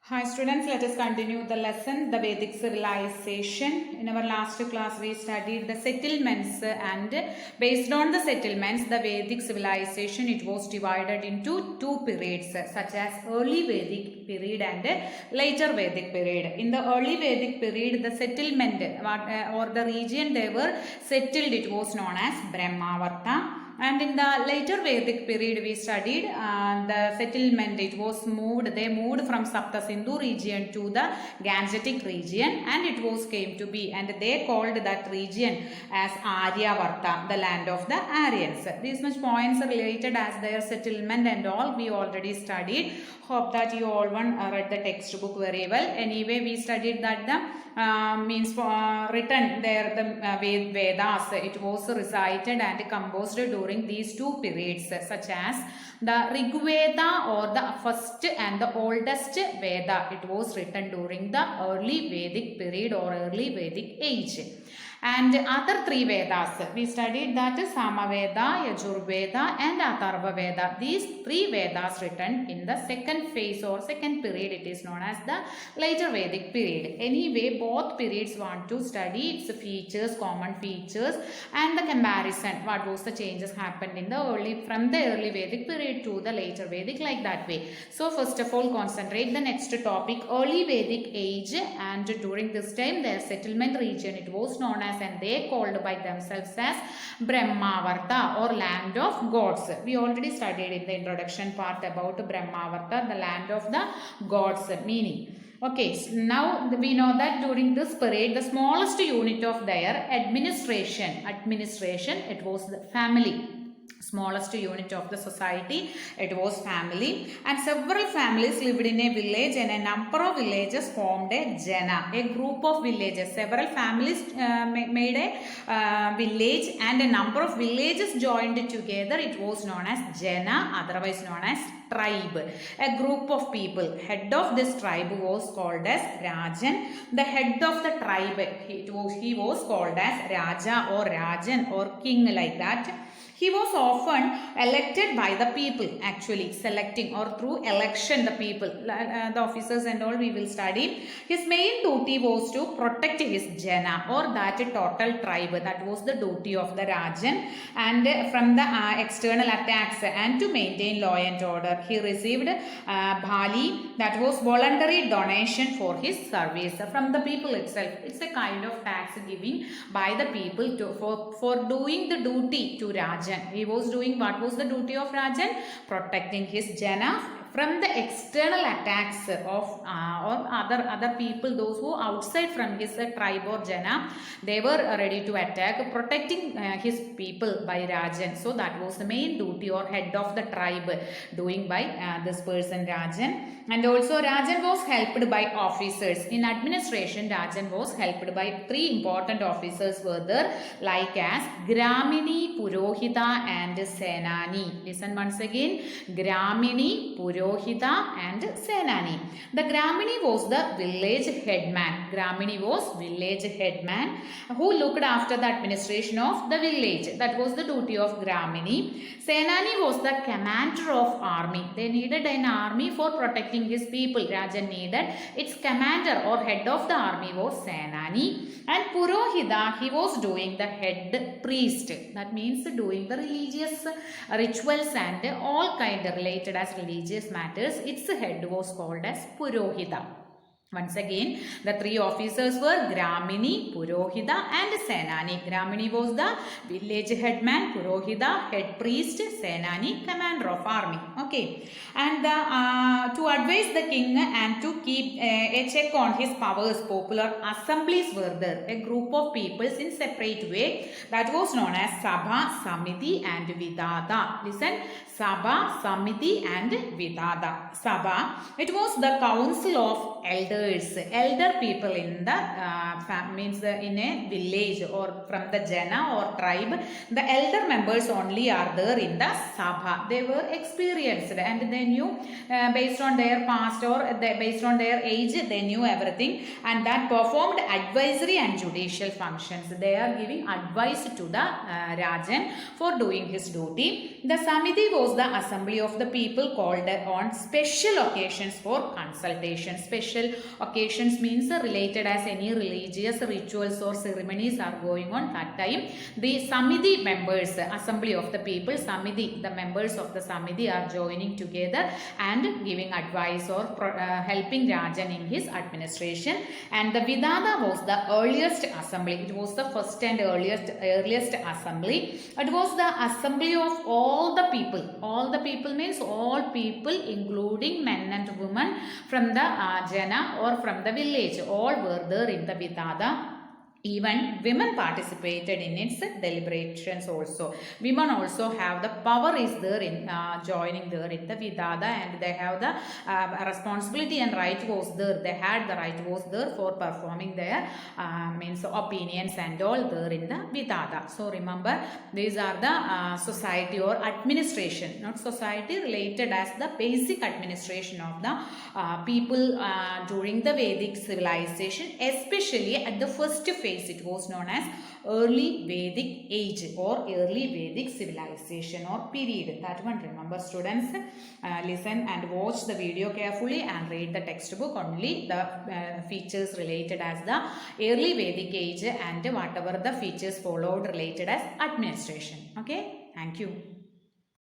Hi students, let us continue the lesson, the Vedic civilization. In our last class, we studied the settlements and based on the settlements, the Vedic civilization, it was divided into two periods such as early Vedic period and later Vedic period. In the early Vedic period, the settlement or the region they were settled, it was known as Brahmavarta. And in the later Vedic period, we studied the settlement. It was moved. They moved from Sapta Sindhu region to the Gangetic region, and it was came to be. And they called that region as Aryavarta, the land of the Aryans. These much points are related as their settlement and all. We already studied. Hope that you all read the textbook very well. Anyway, we studied that the means written there the Vedas. It was recited and composed during these two periods such as the Rig Veda or the first and the oldest Veda. It was written during the early Vedic period or early Vedic age. And other three Vedas, we studied that Samaveda, Yajurveda and Atharva Veda. These three Vedas written in the second phase or second period, it is known as the later Vedic period. Anyway, both periods want to study its features, common features and the comparison. What was the changes happened in the from the early Vedic period to the later Vedic, like that way. So first of all, concentrate the next topic, early Vedic age, and during this time their settlement region, it was known as and they called by themselves as Brahmavarta or land of gods. We already studied in the introduction part about Brahmavarta, the land of the gods meaning. Okay, so now we know that during this period, the smallest unit of their administration, it was the family. Smallest unit of the society, it was family, and several families lived in a village and a number of villages formed a jana, a group of villages. Several families made a village and a number of villages joined together. It was known as jana, otherwise known as tribe, a group of people. Head of this tribe was called as Rajan. The head of the tribe, he was called as Raja or Rajan or king, like that. He was often elected by the people, actually selecting or through election the people, the officers and all we will study. His main duty was to protect his jana or that total tribe. That was the duty of the Rajan, and from the external attacks and to maintain law and order. He received bhali, that was voluntary donation for his service from the people itself. It's a kind of tax giving by the people for doing the duty to Rajan. He was doing, what was the duty of Rajan? Protecting his jana from the external attacks of or other people, those who outside from his tribe or jana, they were ready to attack, protecting his people by Rajan. So that was the main duty or head of the tribe doing by this person Rajan. And also Rajan was helped by officers. In administration, Rajan was helped by three important officers were there, like as Gramini, Purohita and Senani. Listen once again, Gramini, Purohita and Senani. The Gramini was the village headman. Gramini was village headman who looked after the administration of the village. That was the duty of Gramini. Senani was the commander of army. They needed an army for protecting his people. Rajan needed its commander or head of the army was Senani. And Purohita, he was doing the head priest. That means doing the religious rituals and all kind of related as religious matters. Its head was called as Purohita. Once again, the three officers were Gramini, Purohita and Senani. Gramini was the village headman, Purohita, head priest, Senani, commander of army. Okay. And to advise the king and to keep a check on his powers, popular assemblies were there. A group of peoples in separate way that was known as Sabha, Samiti and Vidada. Listen, Sabha, Samiti and Vidada. Sabha, it was the council of elders elder people in the means in a village or from the Jana or tribe, the elder members only are there in the Sabha. They were experienced and they knew based on their past or based on their age, they knew everything, and that performed advisory and judicial functions. They are giving advice to the Rajan for doing his duty. The Samiti was the assembly of the people called on special occasions for consultation. Special occasions means related as any religious rituals or ceremonies are going on that time. The Samiti members, assembly of the people, Samiti, the members of the Samiti are joining together and giving advice or helping Rajan in his administration. And the Vidada was the earliest assembly. It was the first and earliest assembly. It was the assembly of all the people. All the people means all people including men and women from the Jana or from the village. All were there in the Vidada. Even women participated in its deliberations also. Women also have the power is there in joining there in the Vidada, and they have the responsibility and right was there. They had the right was there for performing their means opinions and all there in the Vidada. So remember, these are the society or administration, not society, related as the basic administration of the people during the Vedic civilization, especially at the first phase. It was known as early Vedic age or early Vedic civilization or period. That one, remember students, listen and watch the video carefully and read the textbook. Only the features related as the early Vedic age and whatever the features followed related as administration. Okay, thank you.